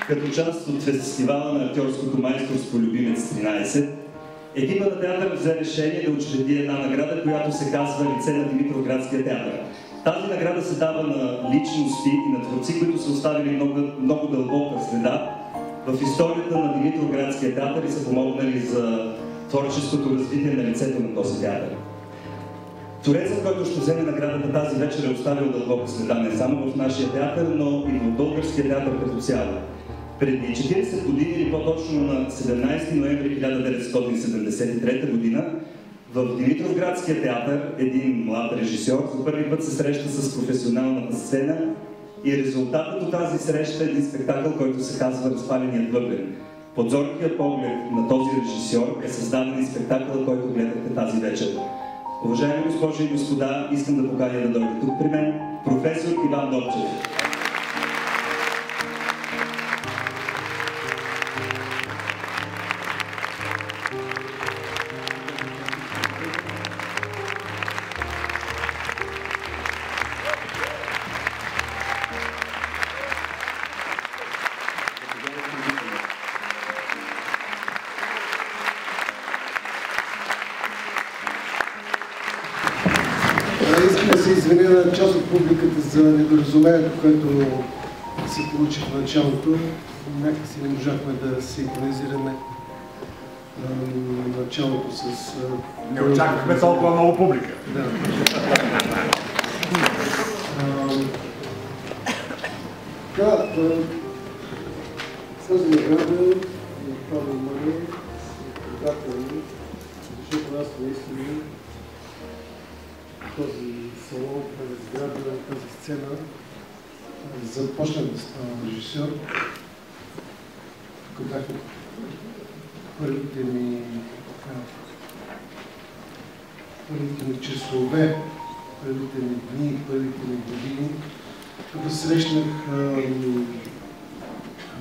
като част от фестивала на актьорското майсторство Любимец 13, екипа на театър взе решение да учреди една награда, която се казва Лице на Димитровградския театър. Тази награда се дава на личности и на творци, които са оставили много дълбока следа в историята на Димитровградския театър и са помогнали за творческото развитие на лицето на този театър. Творецът, който ще вземе наградата тази вечер, е оставил дълбока следа не само в нашия театър, но и в българския театър като цяло. Преди 40 години, или по-точно на 17 ноември 1973 година, в Димитровградския театър един млад режисьор за първи път се среща с професионалната сцена и резултатът от тази среща е един спектакъл, който се казва Разпаленият въглен. Под зоркия поглед на този режисьор е създаден и спектакъл, който гледахте тази вечер. Уважаеми госпожи и господа, искам да поканя да дойде тук при мен професор Иван Добчев. Искам да се извиня на част от публиката за недоразумението, което се получи в началото. Някакси не можахме да синхронизираме началото с... Не очаквахме толкова много публика. Да. Тази награда е Павел Мария, предателни, защото аз наистина този салон, тази сграда, тази сцена започнах да стана режисьор. Тук бяха първите ми часове, първите ми дни, първите ми години. Тук срещнах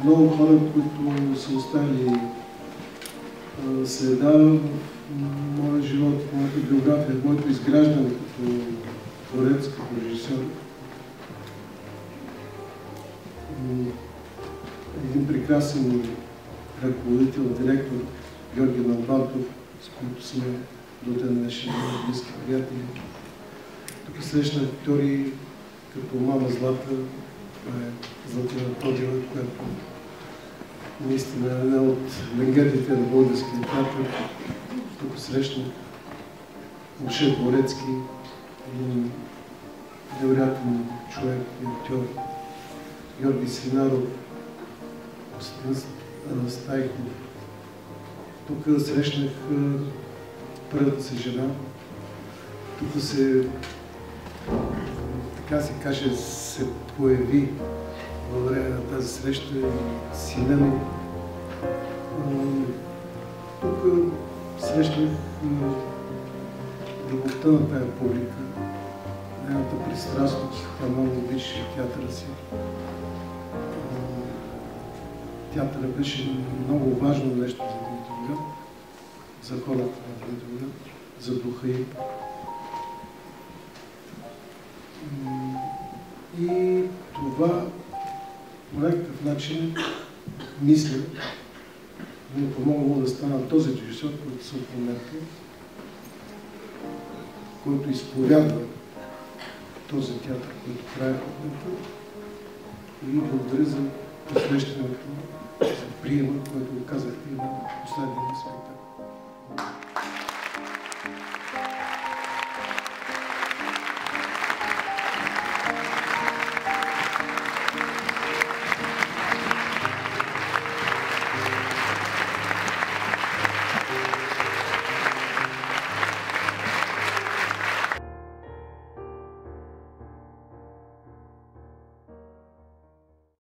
много хора, които са оставили следа в моя живот, в моята биография, в моето изграждане като творец, като режисьор. Един прекрасен ръководител, директор Георги Налбантов, с който сме до ден днешен близки приятели. Тук срещнах актьори като Мама Злата, Златина Тодева, която наистина е една от легендите на българския театър. Тук срещнах Моше Дворецки, един невероятен човек и актьор, Георги Свинаров, Костин Стайков. Тук срещнах първата си жена. Тук се, така се каже, се появи във време на тази среща и сина ми. Тук срещнах любовта на тая публика, нейната пристрастност, тя много обичаше театъра си. Театъра беше много важно нещо за Димитровград, за хората на Димитровград, за духа им. И това по някакъв начин, мисля, ми е помогнало да стана този режисьор, който съм в момента, който изповядва този театър, който правя в момента. И благодаря за посрещането, за приема, който казахте на последния спектакъл.